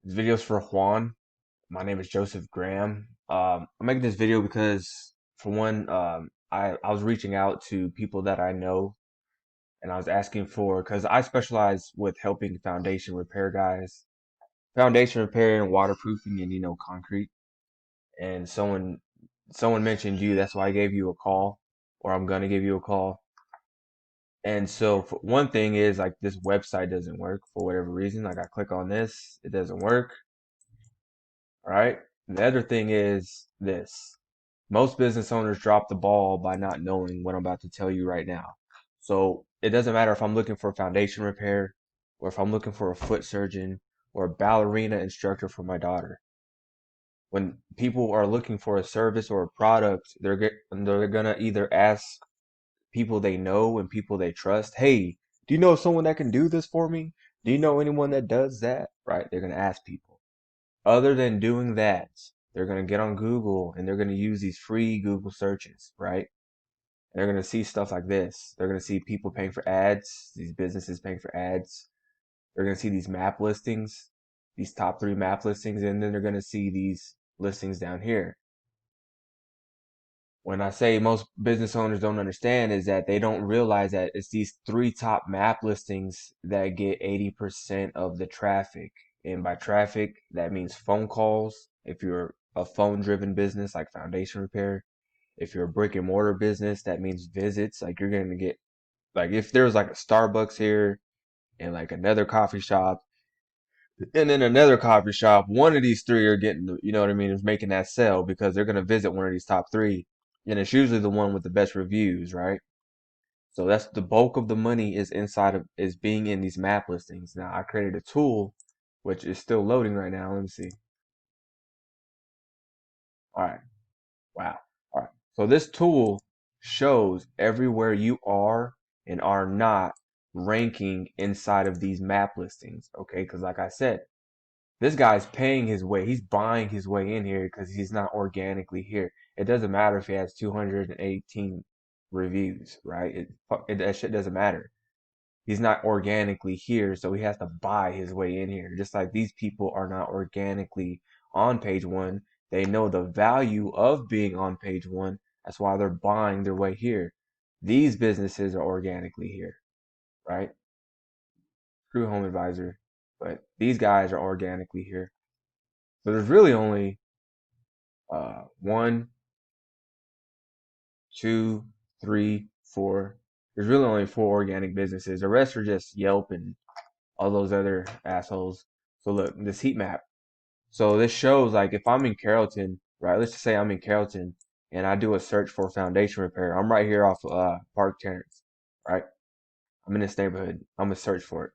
This video's for Juan. My name is Joseph Graham. I'm making this video because, for one, I was reaching out to people that I know, and I was asking for, because I specialize with helping foundation repair guys, foundation repair and waterproofing, and concrete. And someone mentioned you, that's why I gave you a call, or I'm gonna give you a call. And so, for one thing is like this website doesn't work for whatever reason. Like I click on this, it doesn't work. All right. The other thing is this. Most business owners drop the ball by not knowing what I'm about to tell you right now. So it doesn't matter if I'm looking for a foundation repair or if I'm looking for a foot surgeon or a ballerina instructor for my daughter. When people are looking for a service or a product, they're gonna either ask people they know and people they trust, "Hey, do you know someone that can do this for me? Do you know anyone that does that?" Right? They're gonna ask people. Other than doing that, they're going to get on Google and they're going to use these free Google searches, right? And they're going to see stuff like this. They're going to see people paying for ads, these businesses paying for ads. They're going to see these map listings, these top 3 map listings, and then they're going to see these listings down here. When I say most business owners don't understand is that they don't realize that it's these 3 top map listings that get 80% of the traffic. And by traffic, that means phone calls. If you're a phone driven business like foundation repair, if you're a brick and mortar business, that means visits. Like you're going to get, like if there's like a Starbucks here and like another coffee shop and then another coffee shop, one of these 3 are getting, you know what I mean, is making that sale because they're going to visit one of these top 3. And it's usually the one with the best reviews, right? So that's the bulk of the money is being in these map listings. Now I created a tool which is still loading right now. Let me see. All right. Wow. All right. So this tool shows everywhere you are and are not ranking inside of these map listings. Okay. Because like I said, this guy's paying his way. He's buying his way in here because he's not organically here. It doesn't matter if he has 218 reviews, right? That shit doesn't matter. He's not organically here, so he has to buy his way in here. Just like these people are not organically on page 1. They know the value of being on page 1. That's why they're buying their way here. These businesses are organically here, right? Screw Home Advisor, but these guys are organically here. So there's really only one, two, three, four. There's really only 4 organic businesses. The rest are just Yelp and all those other assholes. So look, this heat map. So this shows like if I'm in Carrollton, right? Let's just say I'm in Carrollton and I do a search for foundation repair. I'm right here off Park Terrace, right? I'm in this neighborhood. I'm gonna search for it.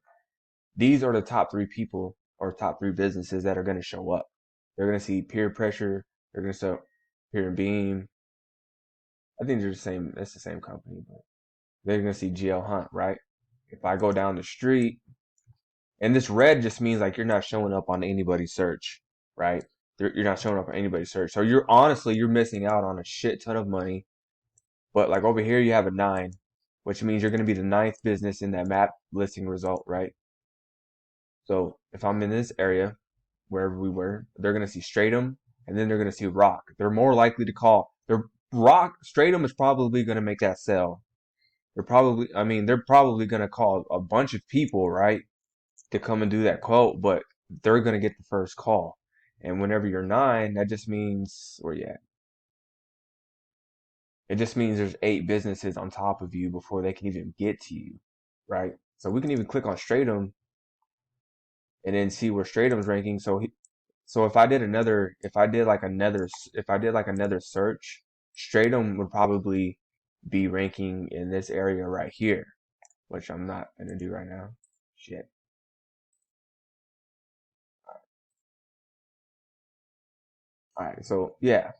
These are the top 3 people or top 3 businesses that are gonna show up. They're gonna see peer pressure. They're gonna show peer and beam. I think they're the same. That's the same company, but they're gonna see GL Hunt, right? If I go down the street, and this red just means like you're not showing up on anybody's search, right? You're not showing up on anybody's search. So you're missing out on a shit ton of money. But like over here, you have a 9, which means you're going to be the 9th business in that map listing result, right? So if I'm in this area, wherever we were, they're going to see Stratum and then they're going to see Rock. They're more likely to call. Stratum is probably going to make that sell. They're probably going to call a bunch of people, right? To come and do that quote, but they're gonna get the first call. And whenever you're 9, that just means where you at? It just means there's 8 businesses on top of you before they can even get to you, right? So we can even click on Stratum and then see where Stratum's ranking. So if I did like another search, Stratum would probably be ranking in this area right here, which I'm not gonna do right now. Shit. All right. So yeah,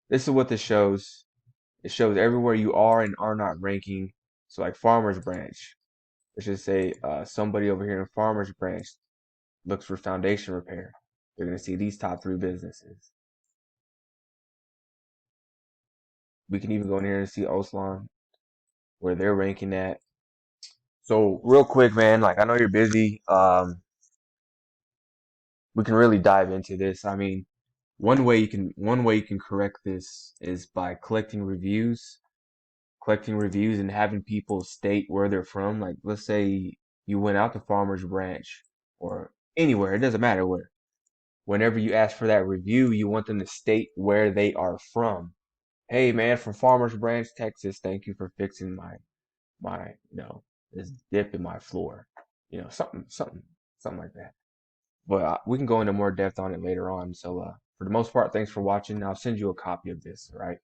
this is what this shows. It shows everywhere you are and are not ranking. So like Farmers Branch, let's just say somebody over here in Farmers Branch looks for foundation repair. They're gonna see these top 3 businesses. We can even go in here and see Oslan where they're ranking at. So real quick, man, like I know you're busy. we can really dive into this. I mean, one way you can correct this is by collecting reviews and having people state where they're from. Like, let's say you went out to Farmers Branch or anywhere, it doesn't matter where. Whenever you ask for that review, you want them to state where they are from. Hey man, from Farmers Branch, Texas, thank you for fixing my this dip in my floor. Something like that. But we can go into more depth on it later on. So for the most part, thanks for watching. I'll send you a copy of this, all right?